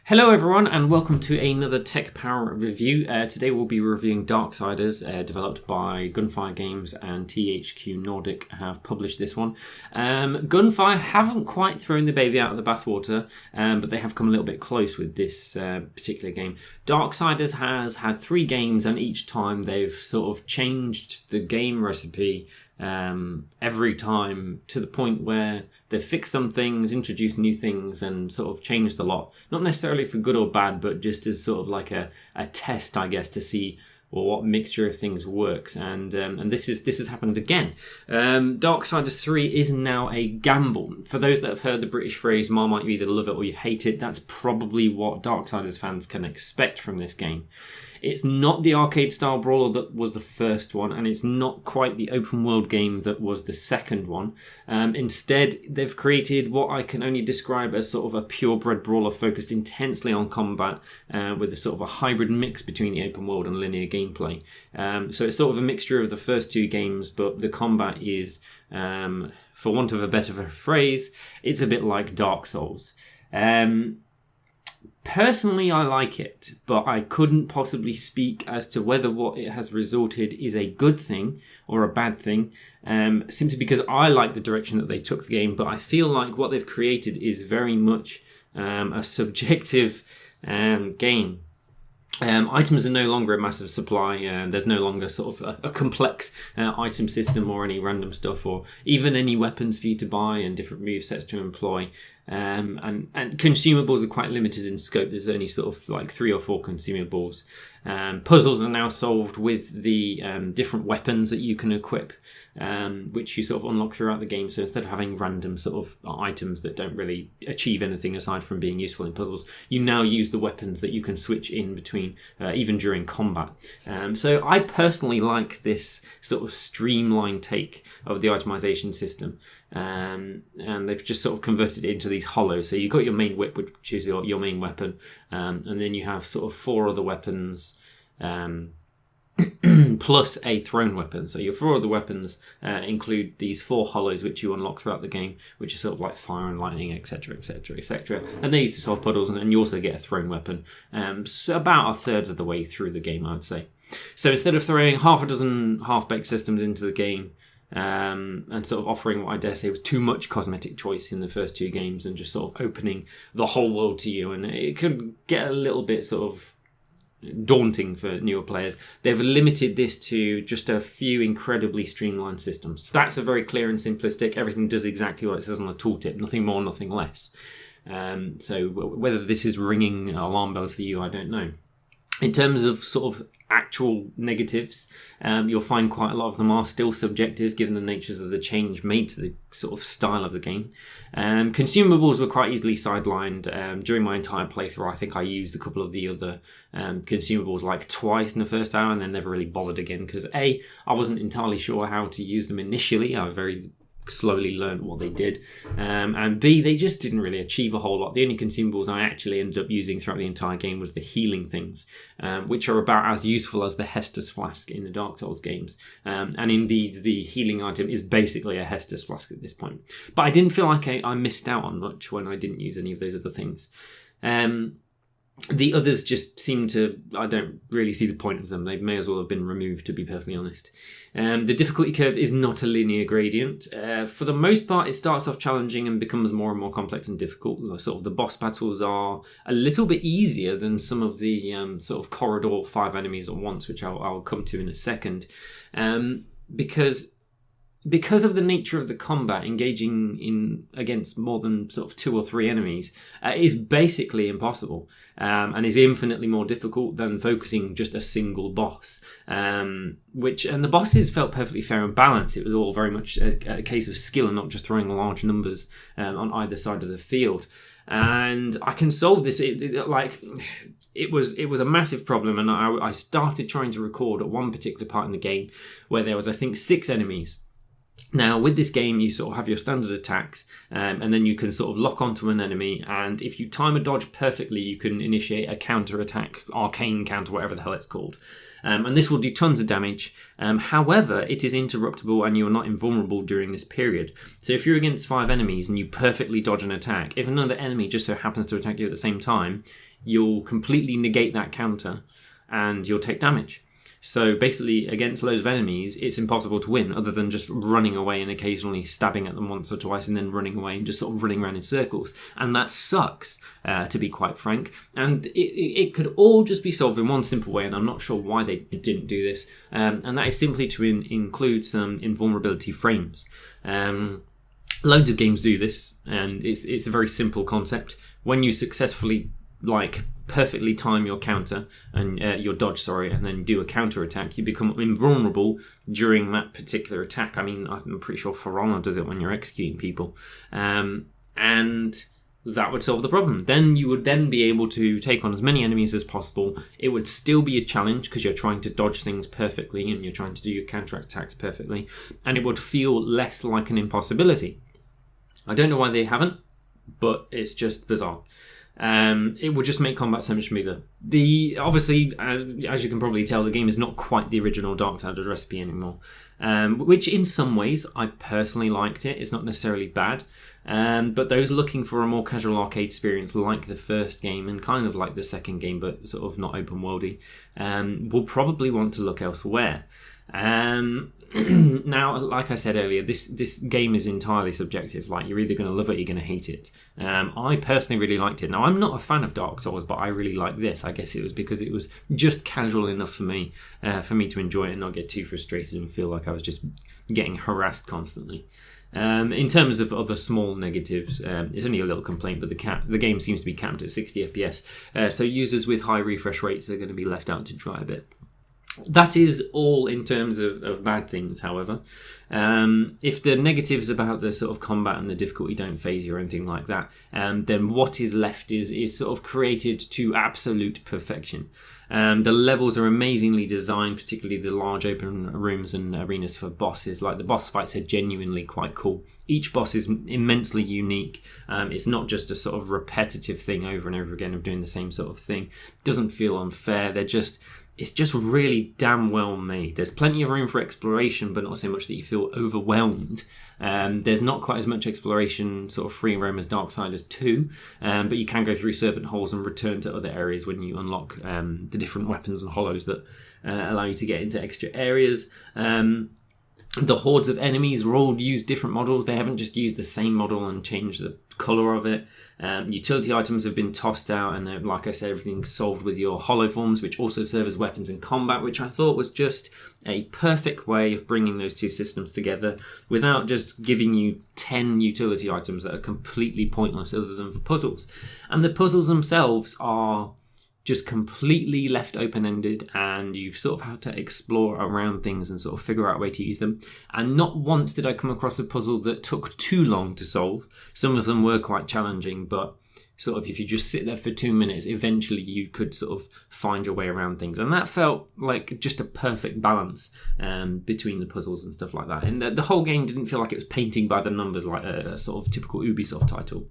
Hello everyone and welcome to another TechPowerUp review. Today we'll be reviewing Darksiders, developed by Gunfire Games and THQ Nordic have published this one. Gunfire haven't quite thrown the baby out of the bathwater, but they have come a little bit close with this particular game. Darksiders has had 3 games and each time they've sort of changed the game recipe every time to the point where they've fixed some things, introduced new things, and sort of changed a lot. Not necessarily for good or bad, but just as sort of like a test, I guess, to see what mixture of things works. And this has happened again. Darksiders 3 is now a gamble. For those that have heard the British phrase "Marmite, you either love it or you hate it," that's probably what Darksiders fans can expect from this game. It's not the arcade-style brawler that was the first one, and it's not quite the open-world game that was the second one. Instead, they've created what I can only describe as sort of a purebred brawler focused intensely on combat, with a sort of a hybrid mix between the open world and linear gameplay. So it's sort of a mixture of the first 2 games, but the combat is, for want of a better phrase, it's a bit like Dark Souls. Personally, I like it, but I couldn't possibly speak as to whether what it has resulted is a good thing or a bad thing, simply because I like the direction that they took the game, but I feel like what they've created is very much a subjective game. Items are no longer a massive supply, there's no longer sort of a complex item system or any random stuff or even any weapons for you to buy and different movesets to employ. And consumables are quite limited in scope. There's only sort of like 3 or 4 consumables. Puzzles are now solved with the different weapons that you can equip, which you sort of unlock throughout the game. So instead of having random sort of items that don't really achieve anything aside from being useful in puzzles, you now use the weapons that you can switch in between, even during combat. So I personally like this sort of streamlined take of the itemization system. And they've just sort of converted it into these hollows. So you've got your main whip, which is your main weapon, and then you have sort of 4 other weapons, plus a thrown weapon. So your 4 other weapons include these 4 hollows, which you unlock throughout the game, which are sort of like fire and lightning, etc., etc., etc. And they're used to solve puzzles, and you also get a thrown weapon. So about a third of the way through the game, I would say. So instead of throwing half a dozen half-baked systems into the game, and sort of offering what I dare say was too much cosmetic choice in the first 2 games and just sort of opening the whole world to you, and it could get a little bit sort of daunting for newer players. They've limited this to just a few incredibly streamlined systems. Stats are very clear and simplistic. Everything does exactly what it says on the tooltip, nothing more, nothing less. So whether this is ringing alarm bells for you, I don't know. In terms of sort of actual negatives, you'll find quite a lot of them are still subjective given the natures of the change made to the sort of style of the game. Consumables were quite easily sidelined. During my entire playthrough, I think I used a couple of the other consumables like twice in the first hour and then never really bothered again because A, I wasn't entirely sure how to use them initially. I very slowly learned what they did, and B, they just didn't really achieve a whole lot. The only consumables I actually ended up using throughout the entire game was the healing things, which are about as useful as the Hester's Flask in the Dark Souls games, and indeed the healing item is basically a Hester's Flask at this point. But I didn't feel like I missed out on much when I didn't use any of those other things. The others just seem to, I don't really see the point of them. They may as well have been removed, to be perfectly honest. The difficulty curve is not a linear gradient. For the most part, it starts off challenging and becomes more and more complex and difficult. Sort of the boss battles are a little bit easier than some of the sort of corridor 5 enemies at once, which I'll come to in a second. Because of the nature of the combat, engaging in against more than sort of 2 or 3 enemies is basically impossible, and is infinitely more difficult than focusing just a single boss. And the bosses felt perfectly fair and balanced. It was all very much a case of skill and not just throwing large numbers on either side of the field. And I can solve this. It was a massive problem, and I started trying to record at one particular part in the game where there was, I think, 6 enemies. Now, with this game, you sort of have your standard attacks, and then you can sort of lock onto an enemy, and if you time a dodge perfectly, you can initiate a counter-attack, arcane counter, whatever the hell it's called. And this will do tons of damage. However, it is interruptible and you're not invulnerable during this period. So if you're against 5 enemies and you perfectly dodge an attack, if another enemy just so happens to attack you at the same time, you'll completely negate that counter and you'll take damage. So basically, against loads of enemies, it's impossible to win other than just running away and occasionally stabbing at them once or twice and then running away and just sort of running around in circles. And that sucks, to be quite frank. And it could all just be solved in one simple way, and I'm not sure why they didn't do this. And that is simply to include some invulnerability frames. Loads of games do this, and it's a very simple concept. When you successfully perfectly time your counter and your dodge, and then do a counter attack, you become invulnerable during that particular attack. I mean, I'm pretty sure For Honor does it when you're executing people, and that would solve the problem. Then you would then be able to take on as many enemies as possible. It would still be a challenge because you're trying to dodge things perfectly and you're trying to do your counter attacks perfectly, and it would feel less like an impossibility. I don't know why they haven't, but it's just bizarre. It would just make combat so much smoother. Obviously, as you can probably tell, the game is not quite the original Darksiders recipe anymore, which in some ways I personally liked it. It's not necessarily bad, but those looking for a more casual arcade experience like the first game and kind of like the second game but sort of not open worldy, will probably want to look elsewhere. Now, like I said earlier, this game is entirely subjective. You're either going to love it or you're going to hate it. I personally really liked it. Now, I'm not a fan of Dark Souls, but I really like this. I guess it was because it was just casual enough for me to enjoy it and not get too frustrated and feel like I was just getting harassed constantly. In terms of other small negatives, it's only a little complaint, but the game seems to be capped at 60 FPS, so users with high refresh rates are going to be left out to dry a bit. That is all in terms of bad things, however. If the negatives about the sort of combat and the difficulty don't faze you or anything like that, then what is left is sort of created to absolute perfection. The levels are amazingly designed, particularly the large open rooms and arenas for bosses. The boss fights are genuinely quite cool. Each boss is immensely unique. It's not just a sort of repetitive thing over and over again of doing the same sort of thing. It doesn't feel unfair. It's just really damn well made. There's plenty of room for exploration, but not so much that you feel overwhelmed. There's not quite as much exploration, sort of free roam as Darksiders 2, but you can go through serpent holes and return to other areas when you unlock the different weapons and hollows that allow you to get into extra areas. The hordes of enemies all use different models. They haven't just used the same model and changed the colour of it. Utility items have been tossed out, and like I said, everything's solved with your hollow forms, which also serve as weapons in combat, which I thought was just a perfect way of bringing those two systems together without just giving you 10 utility items that are completely pointless other than for puzzles. And the puzzles themselves are just completely left open-ended, and you sort of have to explore around things and sort of figure out a way to use them. And not once did I come across a puzzle that took too long to solve. Some of them were quite challenging, but sort of if you just sit there for 2 minutes, eventually you could sort of find your way around things. And that felt like just a perfect balance between the puzzles and stuff like that. And the whole game didn't feel like it was painting by the numbers like a sort of typical Ubisoft title.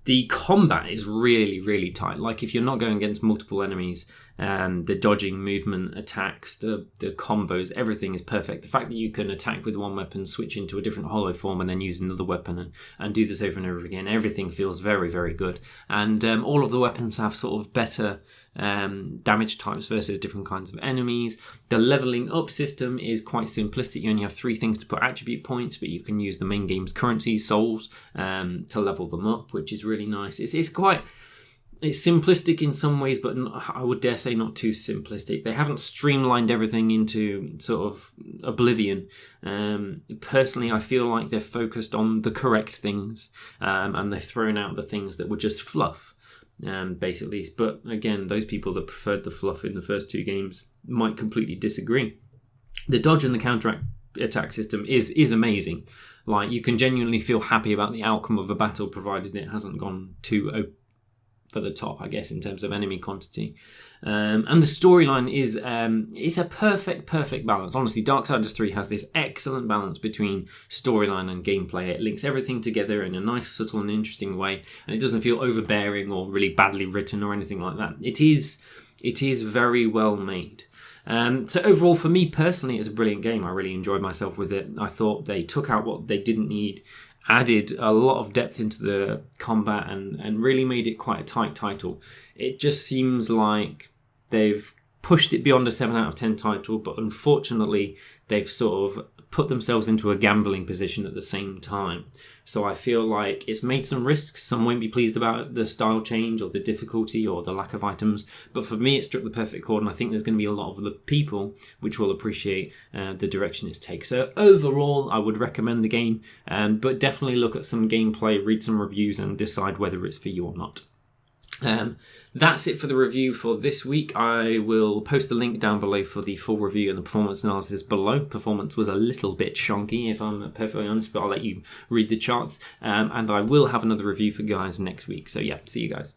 The combat is really, really tight. If you're not going against multiple enemies, the dodging, movement, attacks, the combos, everything is perfect. The fact that you can attack with one weapon, switch into a different hollow form, and then use another weapon and do this over and over again, everything feels very, very good. And all of the weapons have sort of better damage types versus different kinds of enemies. The leveling up system is quite simplistic. You only have 3 things to put attribute points, but you can use the main game's currency, souls, to level them up, which is really nice. It's simplistic in some ways, but I would dare say not too simplistic. They haven't streamlined everything into sort of oblivion. Personally, I feel like they're focused on the correct things, and they've thrown out the things that were just fluff. Basically, but again, those people that preferred the fluff in the first 2 games might completely disagree. The dodge and the counter attack system is amazing. You can genuinely feel happy about the outcome of a battle, provided it hasn't gone too for the top, I guess, in terms of enemy quantity. And the storyline is a perfect balance. Honestly, Darksiders 3 has this excellent balance between storyline and gameplay. It links everything together in a nice, subtle and interesting way, and it doesn't feel overbearing or really badly written or anything like that. It is very well made. So overall, for me personally, it's a brilliant game. I really enjoyed myself with it. I thought they took out what they didn't need, added a lot of depth into the combat, and really made it quite a tight title. It just seems like they've pushed it beyond a 7 out of 10 title, but unfortunately they've sort of put themselves into a gambling position at the same time. So I feel like it's made some risks. Some won't be pleased about the style change or the difficulty or the lack of items, but for me it struck the perfect chord, and I think there's going to be a lot of the people which will appreciate the direction it's taken. So overall, I would recommend the game, but definitely look at some gameplay, read some reviews, and decide whether it's for you or not. That's it for the review for this week. I will post the link down below for the full review and the performance analysis below. Performance was a little bit shonky, if I'm perfectly honest, but I'll let you read the charts. And I will have another review for you guys next week. So yeah, see you guys.